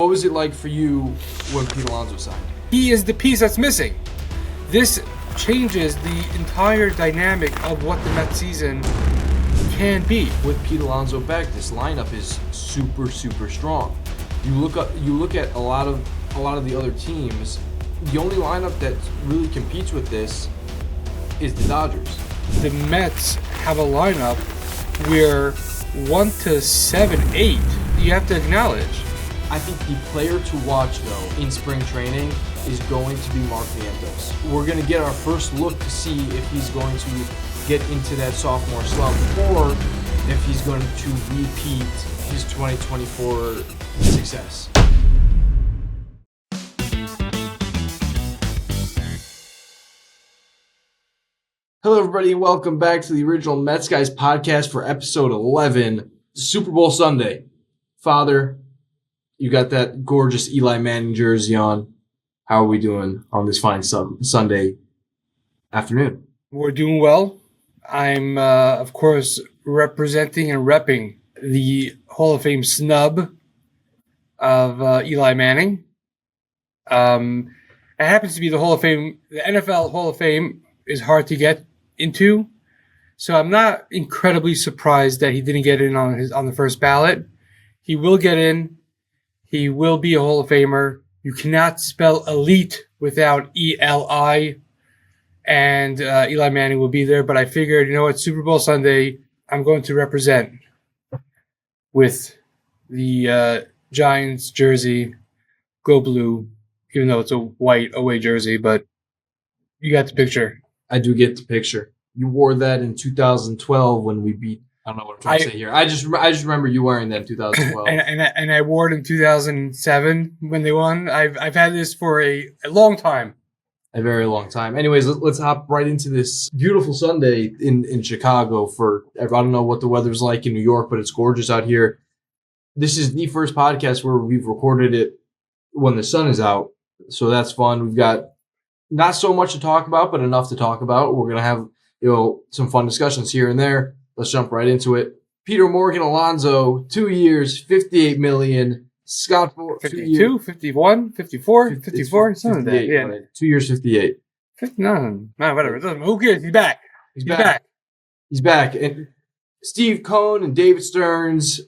what was it like for you when Pete Alonso signed? He is the piece that's missing. This changes the entire dynamic of what the Mets season can be. With Pete Alonso back, this lineup is super, super strong. You look at a lot of the other teams. The only lineup that really competes with this is the Dodgers. The Mets have a lineup where 1 to 7, 8, you have to acknowledge. I think the player to watch, though, in spring training is going to be Mark Vientos. We're going to get our first look to see if he's going to get into that sophomore slump or if he's going to repeat his 2024 success. Hello, everybody, and welcome back to the original Mets Guys podcast for episode 11, Super Bowl Sunday. Father, you got that gorgeous Eli Manning jersey on. How are we doing on this fine Sunday afternoon? We're doing well. I'm, of course, representing and repping the Hall of Fame snub of Eli Manning. It happens to be the Hall of Fame. The NFL Hall of Fame is hard to get into, so I'm not incredibly surprised that he didn't get in on the first ballot. He will get in. He will be a Hall of Famer. You cannot spell elite without E-L-I, and Eli Manning will be there. But I figured, it's Super Bowl Sunday. I'm going to represent with the Giants jersey, go blue, even though it's a white away jersey, but you got the picture. I do get the picture. You wore that in 2012 when we beat. I don't know what I'm trying to say here. I just remember you wearing that in 2012. and I wore it in 2007 when they won. I've had this for a long time. A very long time. Anyways, let's hop right into this beautiful Sunday in Chicago. I don't know what the weather's like in New York, but it's gorgeous out here. This is the first podcast where we've recorded it when the sun is out, so that's fun. We've got not so much to talk about, but enough to talk about. We're gonna have some fun discussions here and there. Let's jump right into it. Peter Morgan Alonso, 2 years, $58 million. Scott Boras, 52, 51, 54, 54, something like that. Yeah. Right? 2 years, 58. No, whatever. It doesn't. Who cares? He's back. He's back. He's back. And Steve Cohn and David Stearns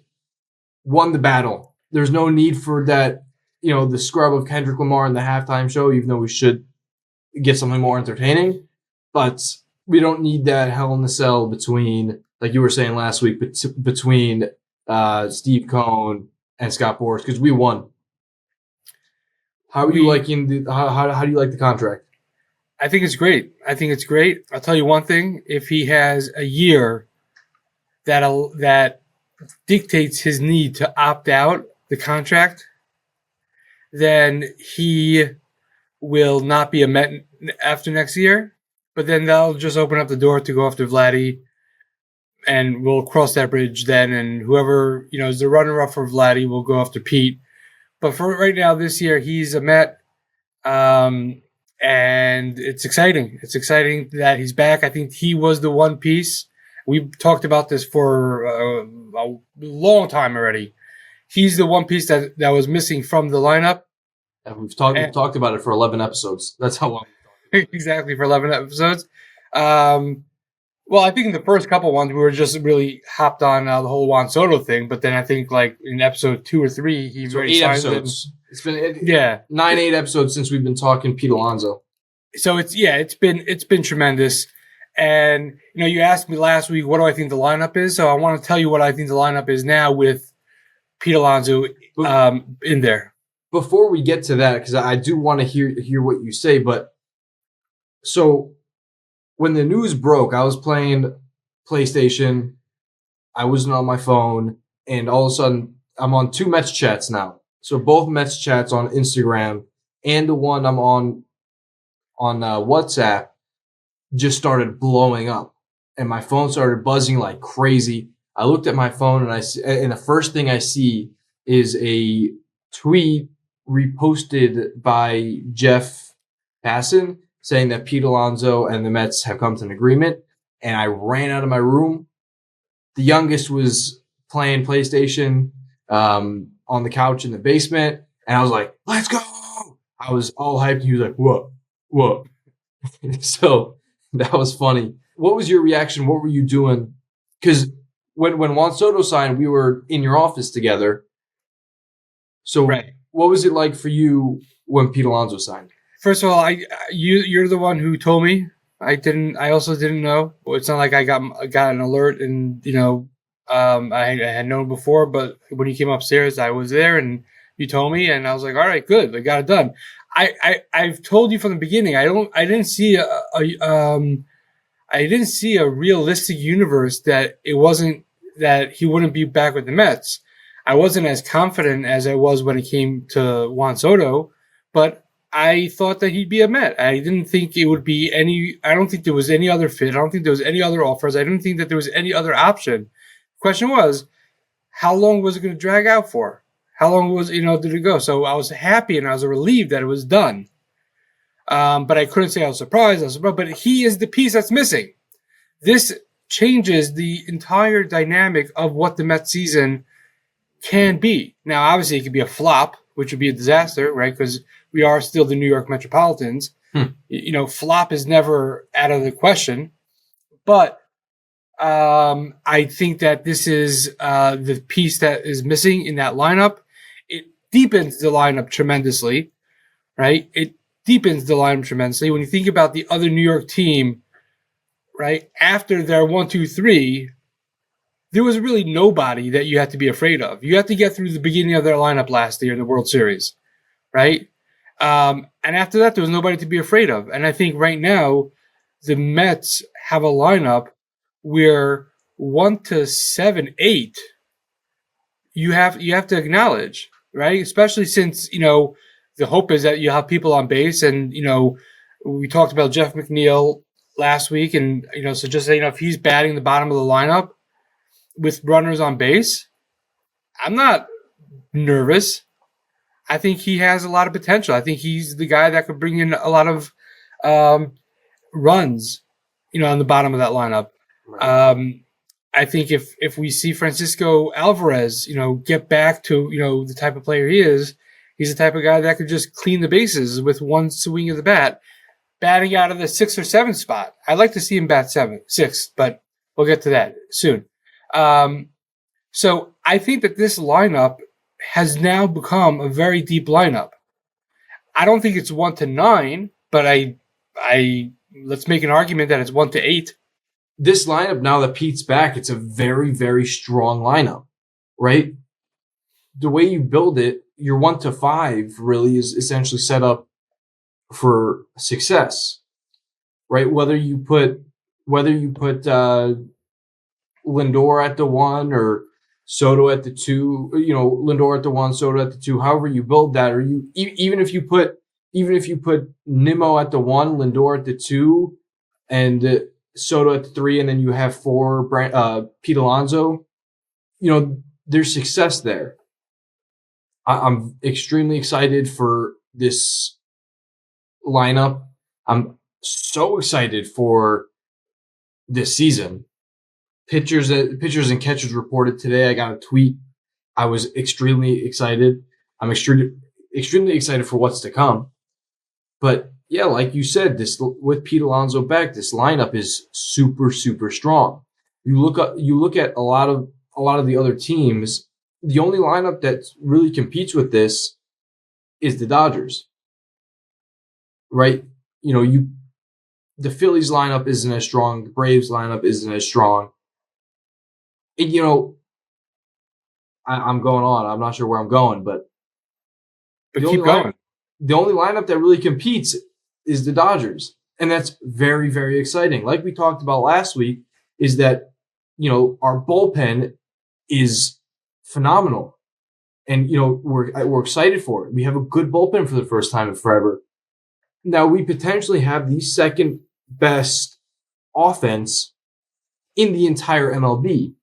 won the battle. There's no need for that, the scrub of Kendrick Lamar in the halftime show, even though we should get something more entertaining. But we don't need that hell in the cell between, like you were saying last week, between Steve Cohn and Scott Boras, because we won. How are you liking how do you like the contract? I think it's great. I'll tell you one thing: if he has a year that dictates his need to opt out the contract, then he will not be a Met after next year. But then that'll just open up the door to go after Vladdy, and we'll cross that bridge then. And whoever is the runner-up for Vladdy will go after Pete. But for right now, this year he's a Met, and it's exciting. It's exciting that he's back. I think he was the one piece. We've talked about this for a long time already. He's the one piece that was missing from the lineup. And we've talked about it for 11 episodes. That's how long. Exactly, for 11 episodes. Well, I think in the first couple ones, we were just really hopped on the whole Juan Soto thing. But then I think like in episode 2 or 3, he's already signed episodes. It's been 9-8 episodes since we've been talking Pete Alonso. So it's been tremendous. And you asked me last week, what do I think the lineup is? So I want to tell you what I think the lineup is now with Pete Alonso in there. Before we get to that, because I do want to hear what you say, but so when the news broke, I was playing PlayStation. I wasn't on my phone, and all of a sudden, I'm on 2 Mets chats now. So both Mets chats on Instagram and the one I'm on WhatsApp just started blowing up, and my phone started buzzing like crazy. I looked at my phone, and the first thing I see is a tweet reposted by Jeff Passan saying that Pete Alonso and the Mets have come to an agreement, and I ran out of my room. The youngest was playing PlayStation on the couch in the basement. And I was like, let's go. I was all hyped. And he was like, what? So that was funny. What was your reaction? What were you doing? Because when Juan Soto signed, we were in your office together. So Right. what was it like for you when Pete Alonso signed? First of all, you're the one who told me. I didn't. I also didn't know. Well, it's not like I got an alert and I had known before. But when you came upstairs, I was there and you told me, and I was like, all right, good, I got it done. I've told you from the beginning. I didn't see I didn't see a realistic universe that it wasn't that he wouldn't be back with the Mets. I wasn't as confident as I was when it came to Juan Soto, but I thought that he'd be a Met. I didn't think it would be any. I don't think there was any other fit. I don't think there was any other offers. I didn't think that there was any other option. The question was, how long was it going to drag out for? How long did it go? So I was happy and I was relieved that it was done. But I couldn't say I was surprised. But he is the piece that's missing. This changes the entire dynamic of what the Mets season can be. Now, obviously, it could be a flop, which would be a disaster, right? Because we are still the New York Metropolitans. Flop is never out of the question. But I think that this is the piece that is missing in that lineup. It deepens the lineup tremendously, right? It deepens the lineup tremendously. When you think about the other New York team, right, after their 1-2-3, there was really nobody that you had to be afraid of. You had to get through the beginning of their lineup last year in the World Series, right? And after that, there was nobody to be afraid of. And I think right now, the Mets have a lineup where 1-7-8, you have to acknowledge, right? Especially since the hope is that you have people on base, and we talked about Jeff McNeil last week, and so just if he's batting the bottom of the lineup with runners on base, I'm not nervous. I think he has a lot of potential. I think he's the guy that could bring in a lot of runs, on the bottom of that lineup. Right. I think if we see Francisco Alvarez, get back to the type of player he is, he's the type of guy that could just clean the bases with one swing of the bat, batting out of the 6 or 7 spot. I'd like to see him bat 6, but we'll get to that soon. So I think that this lineup has now become a very deep lineup. I don't think it's 1-9, but I let's make an argument that it's 1-8. This lineup, now that Pete's back, it's a very, very strong lineup, right? The way you build it, your 1-5 really is essentially set up for success, right? Whether you put Lindor at the 1 or Soto at the 2, Lindor at the 1, Soto at the 2, however you build that, or even if you put Nimmo at the 1, Lindor at the 2, and Soto at the 3, and then you have 4 Pete Alonso, there's success there. I'm extremely excited for this lineup. I'm so excited for this season. Pitchers and catchers reported today. I got a tweet. I was extremely excited. I'm extremely excited for what's to come. But yeah, like you said, this with Pete Alonso back, this lineup is super, super strong. You look at a lot of the other teams. The only lineup that really competes with this is the Dodgers, right? The Phillies lineup isn't as strong. The Braves lineup isn't as strong. And, I'm going on. I'm not sure where I'm going, but keep going. The only lineup that really competes is the Dodgers, and that's very, very exciting. Like we talked about last week, is that our bullpen is phenomenal, and we're excited for it. We have a good bullpen for the first time in forever. Now we potentially have the second best offense in the entire MLB,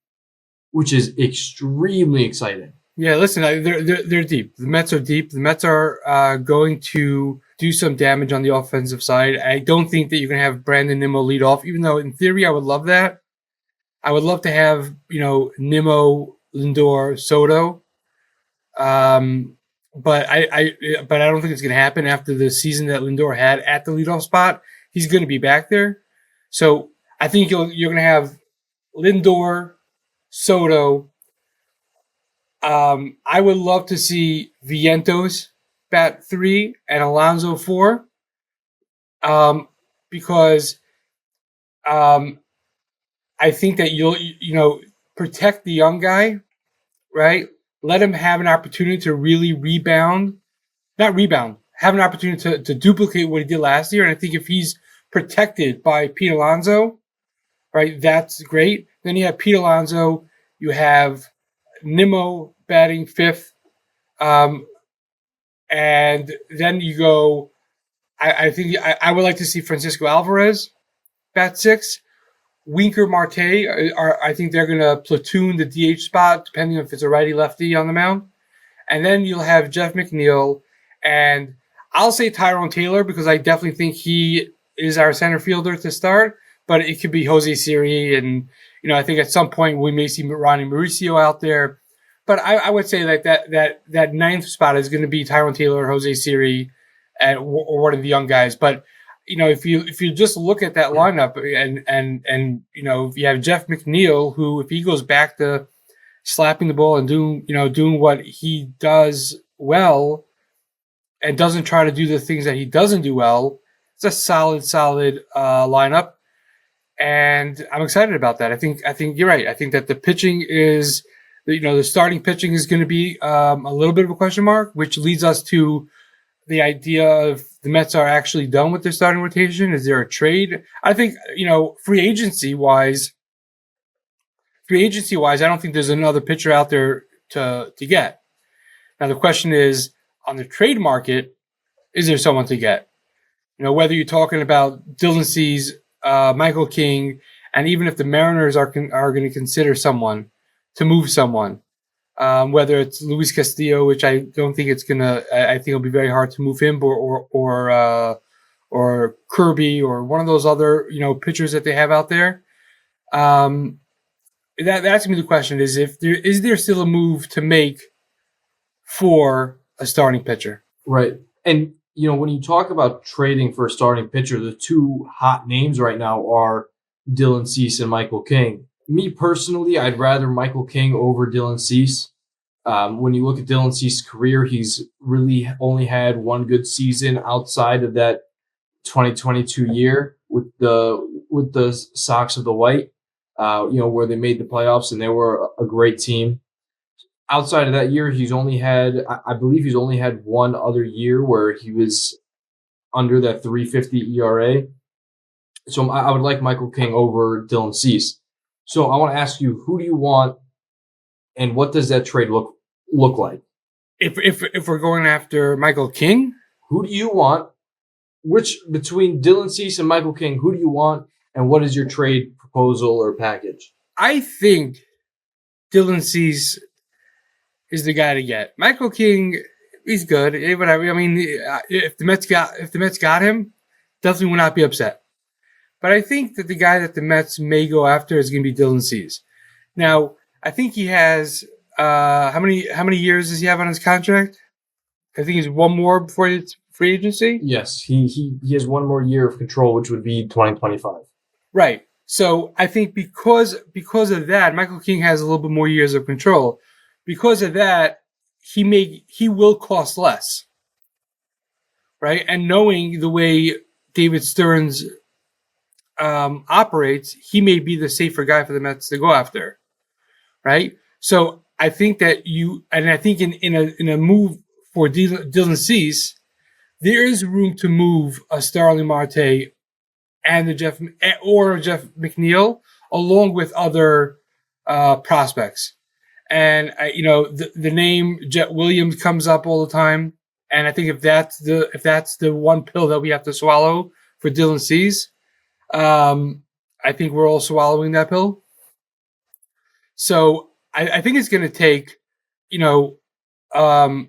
which is extremely exciting. Yeah, listen, they're deep. The Mets are deep. The Mets are going to do some damage on the offensive side. I don't think that you're going to have Brandon Nimmo lead off, even though in theory I would love that. I would love to have Nimmo, Lindor, Soto. but but I don't think it's going to happen after the season that Lindor had at the leadoff spot. He's going to be back there, so I think you're going to have Lindor, Soto. I would love to see Vientos bat 3 and Alonso 4, because I think that you'll protect the young guy, right? Let him have an opportunity to really have an opportunity to duplicate what he did last year. And I think if he's protected by Pete Alonso, right, that's great. Then you have Pete Alonso, you have Nimmo batting 5th, and then you go. I think I would like to see Francisco Alvarez bat 6. Winker Marte, I think they're going to platoon the DH spot, depending if it's a righty lefty on the mound. And then you'll have Jeff McNeil, and I'll say Tyrone Taylor because I definitely think he is our center fielder to start. But it could be Jose Siri, and I think at some point we may see Ronnie Mauricio out there. But I would say that ninth spot is going to be Tyrone Taylor, Jose Siri, or one of the young guys. But if you just look at that lineup and if you have Jeff McNeil, who if he goes back to slapping the ball and doing what he does well and doesn't try to do the things that he doesn't do well, it's a solid lineup, and I'm excited about that. I think you're right. I think that the pitching is the starting pitching is going to be a little bit of a question mark, which leads us to the idea of the Mets are actually done with their starting rotation. Is there a trade? I think, free agency wise, I don't think there's another pitcher out there to get. Now, the question is, on the trade market, is there someone to get? Whether you're talking about Dylan Cease, Michael King, and even if the Mariners are going to consider someone to move someone, whether it's Luis Castillo, which I don't think it's gonna. I think it'll be very hard to move him, or Kirby, or one of those other pitchers that they have out there. That's gonna be the question: is there still a move to make for a starting pitcher? Right, and when you talk about trading for a starting pitcher, the two hot names right now are Dylan Cease and Michael King. Me personally, I'd rather Michael King over Dylan Cease. When you look at Dylan Cease's career, he's really only had one good season outside of that 2022 year with the Sox of the White, where they made the playoffs and they were a great team. Outside of that year, I believe he's only had one other year where he was under that 3.50 ERA. So I would like Michael King over Dylan Cease. So I want to ask you, who do you want, and what does that trade look like? If we're going after Michael King, who do you want? Which between Dylan Cease and Michael King, who do you want, and what is your trade proposal or package? I think Dylan Cease is the guy to get. Michael King, he's good. Whatever. I mean, if the Mets got him, definitely would not be upset. But I think that the guy that the Mets may go after is going to be Dylan Cease. Now, I think he has how many years does he have on his contract? I think he's one more before it's free agency. Yes, he has one more year of control, which would be 2025. Right. So I think because of that, Michael King has a little bit more years of control. Because of that, he will cost less. Right, and knowing the way David Stearns operates, he may be the safer guy for the Mets to go after, right? So I think that I think in a move for Dylan Cease, there is room to move a Starling Marte and Jeff McNeil along with other prospects, and the name Jet Williams comes up all the time, and I think if that's the one pill that we have to swallow for Dylan Cease, I think we're all swallowing that pill. So I think it's going to take, I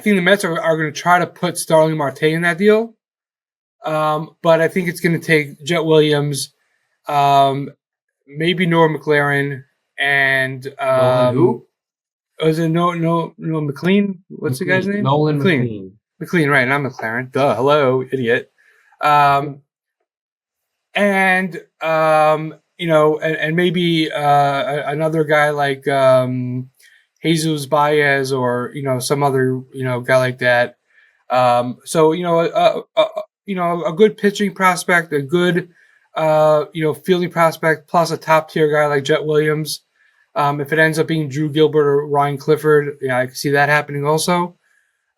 think the Mets are going to try to put Starling Marte in that deal. But I think it's going to take Jet Williams, maybe Noah McLaren, and who? Was it no McLean? What's the guy's name? Nolan McLean. McLean. McLean, right? Not McLaren. Duh. Hello, idiot. Um, and and maybe another guy like Jesus Baez or some other guy like that. So a good pitching prospect, a good fielding prospect, plus a top tier guy like Jet Williams. If it ends up being Drew Gilbert or Ryan Clifford, I can see that happening also.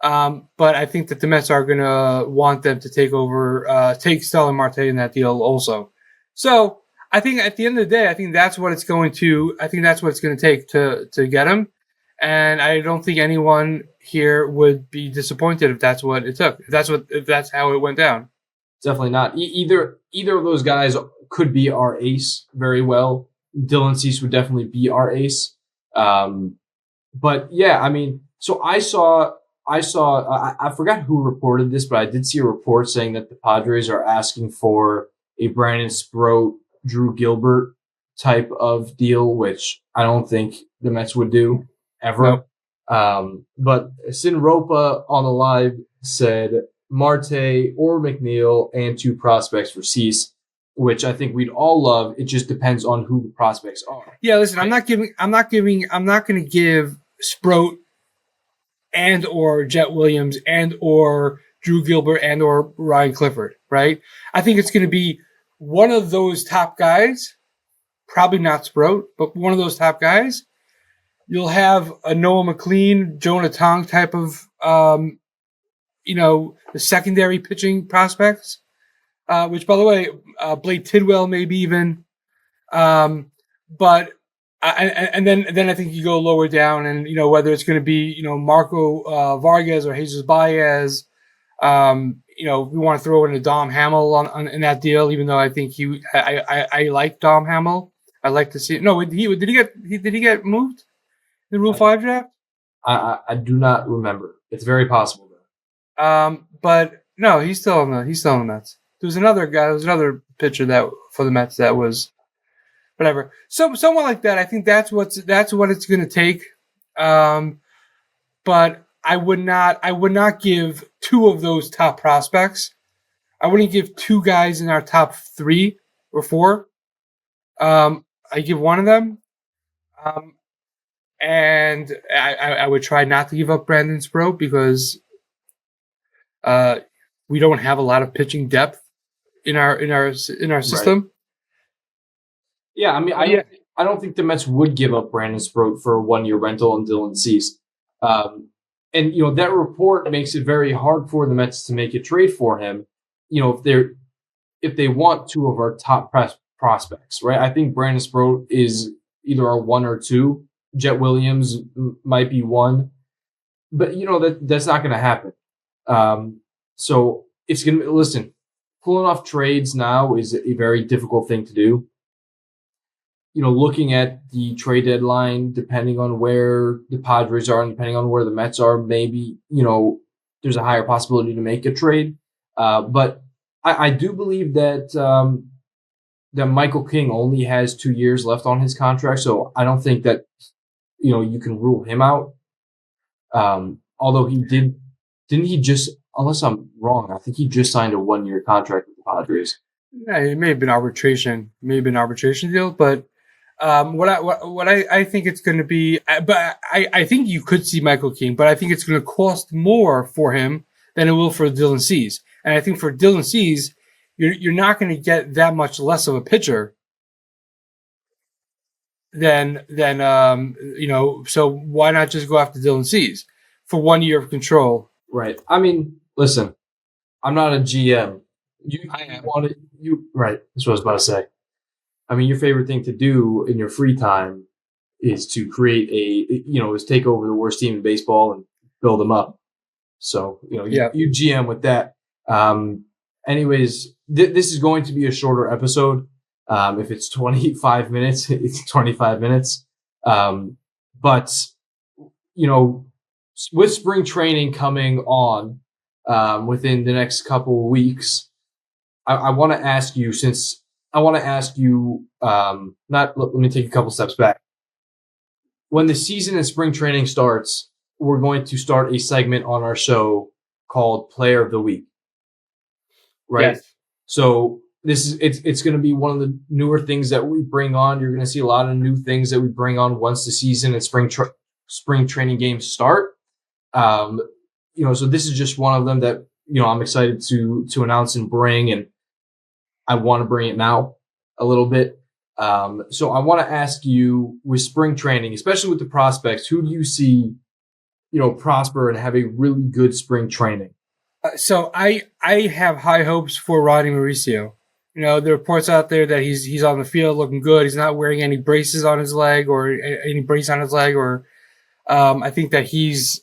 But I think that the Mets are going to want them to take Starling Marte in that deal also. So I think at the end of the day, I think that's what it's going to take to get him. And I don't think anyone here would be disappointed if that's what it took. If that's how it went down. Definitely not. Either of those guys could be our ace very well. Dylan Cease would definitely be our ace. But yeah, I mean, so I forgot who reported this, but I did see a report saying that the Padres are asking for a Brandon Sproat, Drew Gilbert type of deal, which I don't think the Mets would do ever. Nope. But Sinropa on the live said Marte or McNeil and 2 prospects for Cease, which I think we'd all love. It just depends on who the prospects are. Yeah, listen, I'm not going to give Sproat and or Jet Williams and or Drew Gilbert and or Ryan Clifford, right? I think it's going to be one of those top guys, probably not Sproat, but one of those top guys. You'll have a Noah McLean, Jonah Tong type of, the secondary pitching prospects, which, by the way, Blake Tidwell maybe even. But and then I think you go lower down, and whether it's going to be Marco Vargas or Jesus Baez. We want to throw in a Dom Hamill in that deal, even though I think I like Dom Hamill. I like to see it. No, did he get moved? The Rule 5 draft? I do not remember. It's very possible though. But no, he's still on the Mets. There was another pitcher that for the Mets that was whatever. So someone like that, I think that's what it's going to take. But I would not give 2 of those top prospects. I wouldn't give 2 guys in our top 3 or 4. I give one of them. And I would try not to give up Brandon Sproat because we don't have a lot of pitching depth in our system. Right. Yeah, I mean, I don't think the Mets would give up Brandon Sproat for a 1-year rental and Dylan Cease. And that report makes it very hard for the Mets to make a trade for him. If they want 2 of our top prospects, right? I think Brandon Sproat is either a 1 or 2. Jet Williams might be 1, but that's not going to happen. So it's going to listen. Pulling off trades now is a very difficult thing to do. Looking at the trade deadline, depending on where the Padres are and depending on where the Mets are, maybe there's a higher possibility to make a trade. But I do believe that that Michael King only has 2 years left on his contract, so I don't think that you can rule him out. Although didn't he just, unless I'm wrong, I think he just signed a 1-year contract with the Padres. Yeah, it may have been arbitration deal, but what I think it's going to be, but I think you could see Michael King, but I think it's going to cost more for him than it will for Dylan Cease. And I think for Dylan Cease, you're not going to get that much less of a pitcher than so why not just go after Dylan Cease for 1 year of control? Right. I mean, listen, I'm not a GM. Right. That's what I was about to say. I mean, your favorite thing to do in your free time is to create is take over the worst team in baseball and build them up. So, you GM with that. Anyways, this is going to be a shorter episode. If it's 25 minutes, it's 25 minutes. But, with spring training coming on within the next couple of weeks, I want to ask you, let me take a couple steps back. when the season and spring training starts, we're going to start a segment on our show called Player of the Week, right? Yes. So it's going to be one of the newer things that we bring on. You're going to see a lot of new things that we bring on once the season and spring training games start. Um, so this is just one of them that I'm excited to announce and bring, and I want to bring it now a little bit. So I want to ask you, with spring training, especially with the prospects, who do you see, prosper and have a really good spring training? So I have high hopes for Rodney Mauricio. The reports out there that he's on the field looking good. He's not wearing any braces on his leg or any brace on his leg. Or I think that he's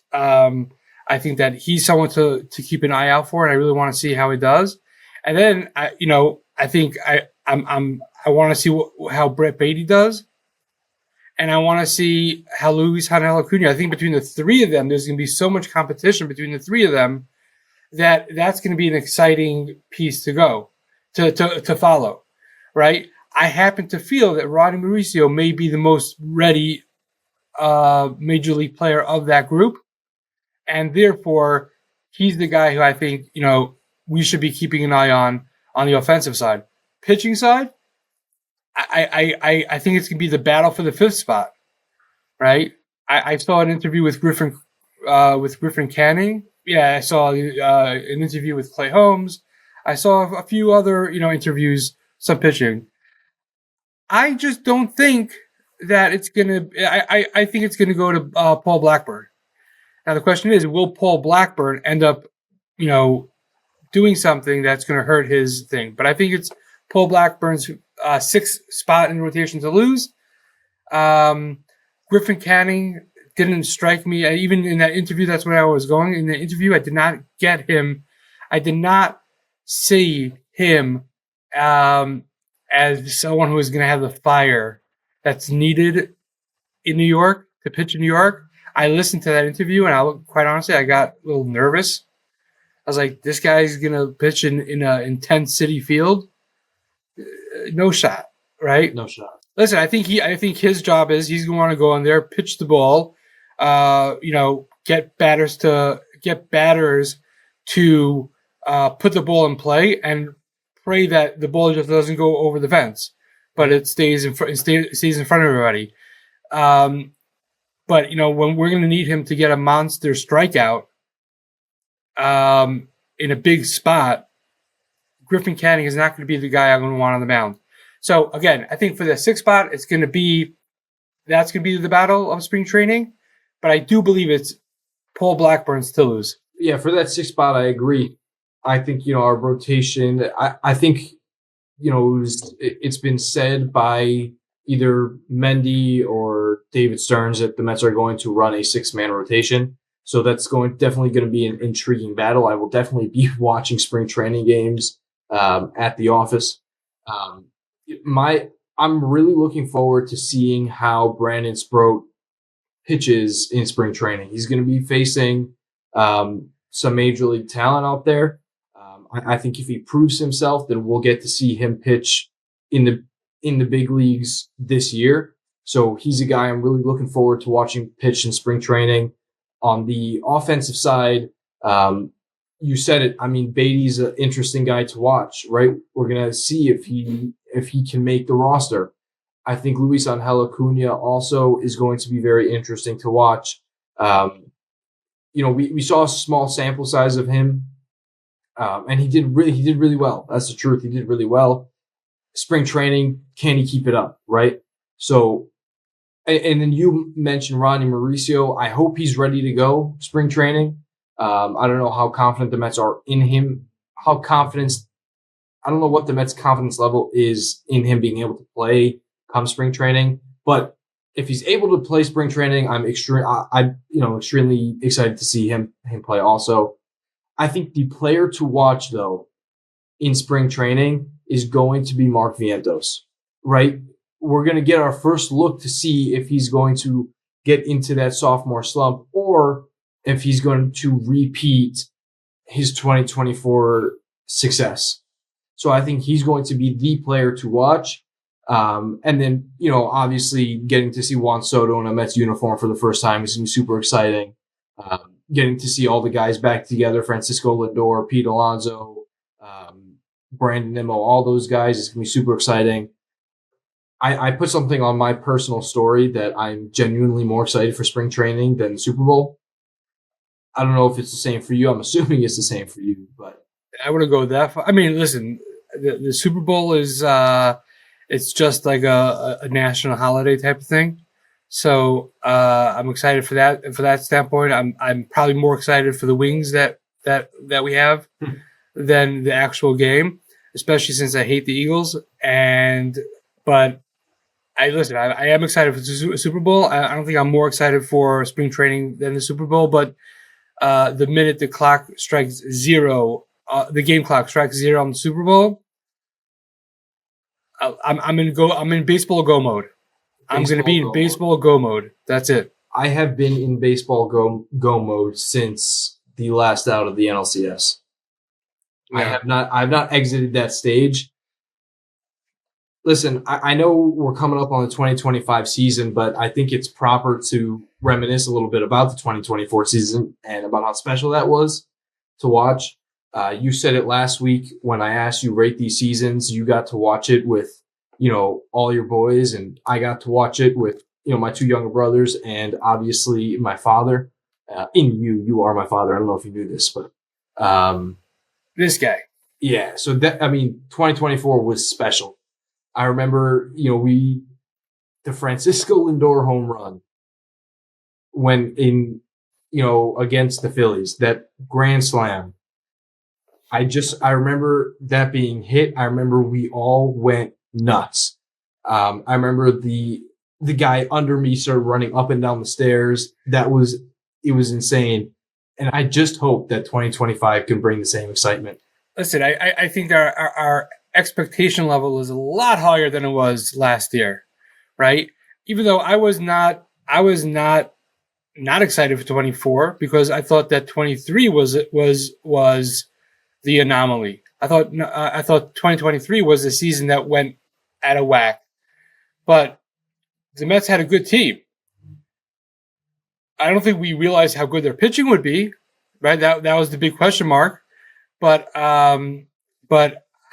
someone to keep an eye out for, and I really want to see how he does. And then I think I want to see how Brett Beatty does, and I want to see how Luis Acuna. I think between the three of them, there's going to be so much competition between the three of them that's going to be an exciting piece to go to follow, right? I happen to feel that Rodney Mauricio may be the most ready major league player of that group, and therefore he's the guy who I think we should be keeping an eye on the offensive side. Pitching side, I think it's going to be the battle for the fifth spot, right? I saw an interview with Griffin Canning. Yeah, I saw an interview with Clay Holmes. I saw a few other, interviews, some pitching. I just don't think that it's gonna. I think it's gonna go to Paul Blackburn. Now the question is, will Paul Blackburn end up, doing something that's going to hurt his thing? But I think it's Paul Blackburn's sixth spot in rotation to lose. Griffin Canning didn't strike me. Even in that interview, that's where I was going. In the interview, I did not get him. I did not see him as someone who is going to have the fire that's needed in New York to pitch in New York. I listened to that interview, and quite honestly, I got a little nervous. I was like, this guy's going to pitch in an intense city field. No shot, right? No shot. Listen, I think his job is he's going to want to go in there, pitch the ball, get batters to put the ball in play and pray that the ball just doesn't go over the fence, but it stays in front of everybody. But when we're going to need him to get a monster strikeout, in a big spot, Griffin Canning is not going to be the guy I'm going to want on the mound. So again, I think for the sixth spot, that's going to be the battle of spring training. But I do believe it's Paul Blackburn's to lose. Yeah, for that sixth spot, I agree. I think our rotation. I think it's been said by either Mendy or David Stearns that the Mets are going to run a 6-man rotation. So that's definitely going to be an intriguing battle. I will definitely be watching spring training games at the office. I'm really looking forward to seeing how Brandon Sproat pitches in spring training. He's going to be facing some major league talent out there. I think if he proves himself, then we'll get to see him pitch in the big leagues this year. So he's a guy I'm really looking forward to watching pitch in spring training. On the offensive side, you said it. I mean, Beatty's an interesting guy to watch, right? We're gonna see if he can make the roster. I think Luis Acuna also is going to be very interesting to watch. We saw a small sample size of him, and he did really well. That's the truth. He did really well. Spring training, can he keep it up, right? So. And then you mentioned Rodney Mauricio. I hope he's ready to go spring training. I don't know how confident the Mets are in him. I don't know what the Mets' confidence level is in him being able to play come spring training. But if he's able to play spring training, I'm extremely excited to see him play also. I think the player to watch, though, in spring training is going to be Mark Vientos, right? We're going to get our first look to see if he's going to get into that sophomore slump or if he's going to repeat his 2024 success. So I think he's going to be the player to watch. And then, obviously getting to see Juan Soto in a Mets uniform for the first time is going to be super exciting. Getting to see all the guys back together, Francisco Lindor, Pete Alonso, Brandon Nimmo, all those guys, is going to be super exciting. I put something on my personal story that I'm genuinely more excited for spring training than the Super Bowl. I don't know if it's the same for you. I'm assuming it's the same for you, but I wouldn't go that far. I mean, listen, the Super Bowl is it's just like a national holiday type of thing. So I'm excited for that. And for that standpoint, I'm probably more excited for the wings that we have than the actual game, especially since I hate the Eagles. But I am excited for the Super Bowl. I don't think I'm more excited for spring training than the Super Bowl, but the minute the clock strikes zero, the game clock strikes zero on the Super Bowl, I'm in baseball go mode. I'm going to be in baseball go mode. That's it. I have been in baseball go mode since the last out of the NLCS. Yeah. I have not exited that stage. Listen, I know we're coming up on the 2025 season, but I think it's proper to reminisce a little bit about the 2024 season and about how special that was to watch. You said it last week when I asked you rate these seasons. You got to watch it with, all your boys, and I got to watch it with, my two younger brothers and obviously my father. You are my father. I don't know if you knew this, but this guy. Yeah. So 2024 was special. I remember, the Francisco Lindor home run when against the Phillies, that grand slam. I remember that being hit. I remember we all went nuts. I remember the guy under me started running up and down the stairs. It was insane. And I just hope that 2025 can bring the same excitement. Listen, I think our expectation level is a lot higher than it was last year, right? Even though I was not excited for 24 because I thought that 23 was the anomaly. I thought 2023 was the season that went out of whack, but the Mets had a good team. I don't think we realized how good their pitching would be, right? That was the big question mark, but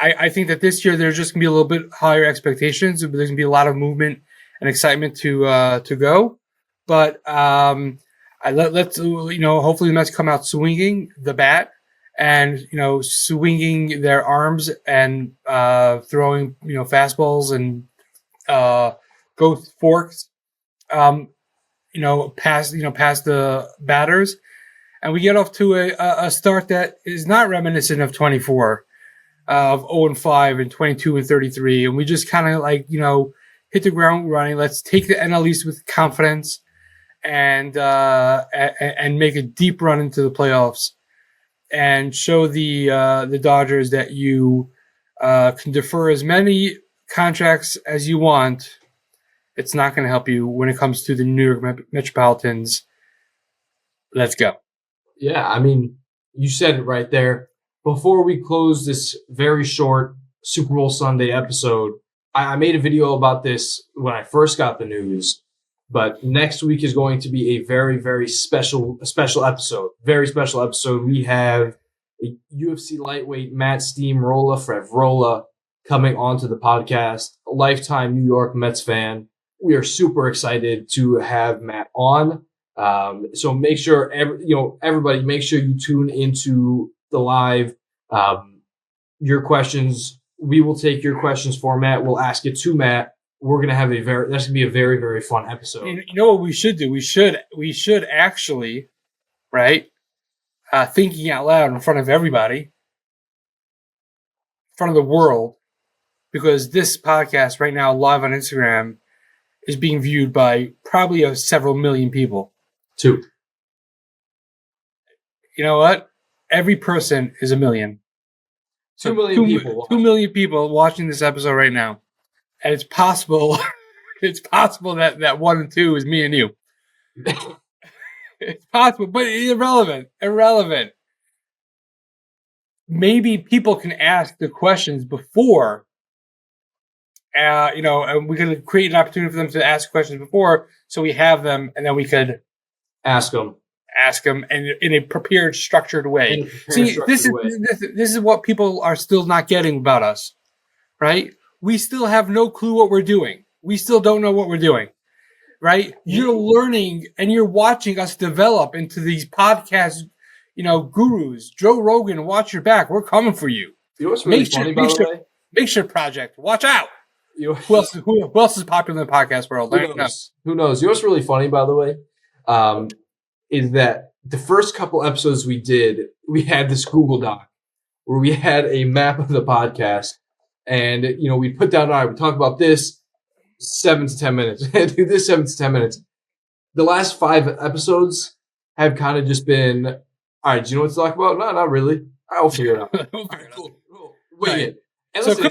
I think that this year there's just gonna be a little bit higher expectations. There's gonna be a lot of movement and excitement to go. But let's hopefully the Mets come out swinging the bat and swinging their arms and throwing fastballs and ghost forks past the batters, and we get off to a start that is not reminiscent of 24. Of 0-5 and 22 and 33, and we just kind of hit the ground running. Let's take the NL East with confidence and make a deep run into the playoffs and show the Dodgers that you can defer as many contracts as you want. It's not going to help you when it comes to the New York Metropolitans. Let's go. Yeah, I mean, you said it right there. Before we close this very short Super Bowl Sunday episode, I made a video about this when I first got the news, but next week is going to be a very, very special episode. Very special episode. We have a UFC lightweight Matt Steamrolla Frevrola coming onto the podcast, a lifetime New York Mets fan. We are super excited to have Matt on. So make sure everybody, make sure you tune into the live. Your questions, we will take your questions for Matt. We'll ask it to Matt. We're gonna have that's gonna be a very, very fun episode. You know what we should do? We should actually, right? Thinking out loud in front of everybody, in front of the world, because this podcast right now live on Instagram is being viewed by probably several million people. 2. You know what? Every person is a million. 2 million people. 2 million people watching this episode right now. And it's possible that 1 and 2 is me and you. It's possible, but irrelevant. Maybe people can ask the questions before And we could create an opportunity for them to ask questions before, so we have them, and then we could ask them and in a prepared, structured way. in a prepared, structured way. This is what people are still not getting about us, right? We still have no clue what we're doing. We still don't know what we're doing, right? You're learning and you're watching us develop into these podcast, gurus. Joe Rogan, watch your back. We're coming for you. You know what's really funny, by the way? Makeshift Project, watch out. Who else is popular in the podcast world? Who knows? You know what's really funny, by the way, is that the first couple episodes we did, we had this Google Doc where we had a map of the podcast, and we put down, all right, we talk about this 7 to 10 minutes, do this 7 to 10 minutes. The last 5 episodes have kind of just been, all right, do you know what to talk about? No, not really. I'll figure it out. All right, cool. Wing it. And listen,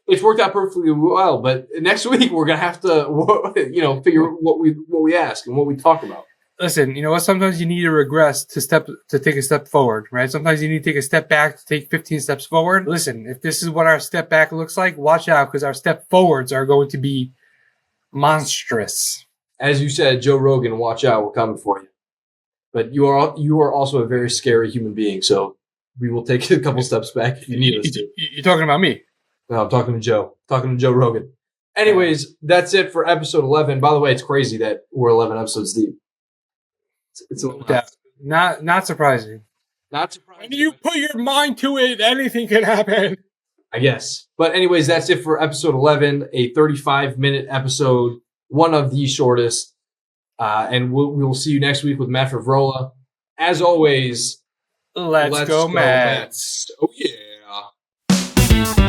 it's worked out perfectly well, but next week we're gonna have to, figure what we ask and what we talk about. Listen, you know what? Sometimes you need to regress to take a step forward, right? Sometimes you need to take a step back to take 15 steps forward. Listen, if this is what our step back looks like, watch out, because our step forwards are going to be monstrous. As you said, Joe Rogan, watch out, we're coming for you. But you are also a very scary human being, so we will take a couple steps back if you need us to. You're talking about me? No, I'm talking to Joe. Talking to Joe Rogan. Anyways, that's it for episode 11. By the way, it's crazy that we're 11 episodes deep. It's a little not surprising. Not surprising. When you put your mind to it, anything can happen. I guess. But anyways, that's it for episode 11, a 35-minute episode, one of the shortest. And we will see you next week with Matt Favrola. As always, let's go, Mets. Oh, yeah.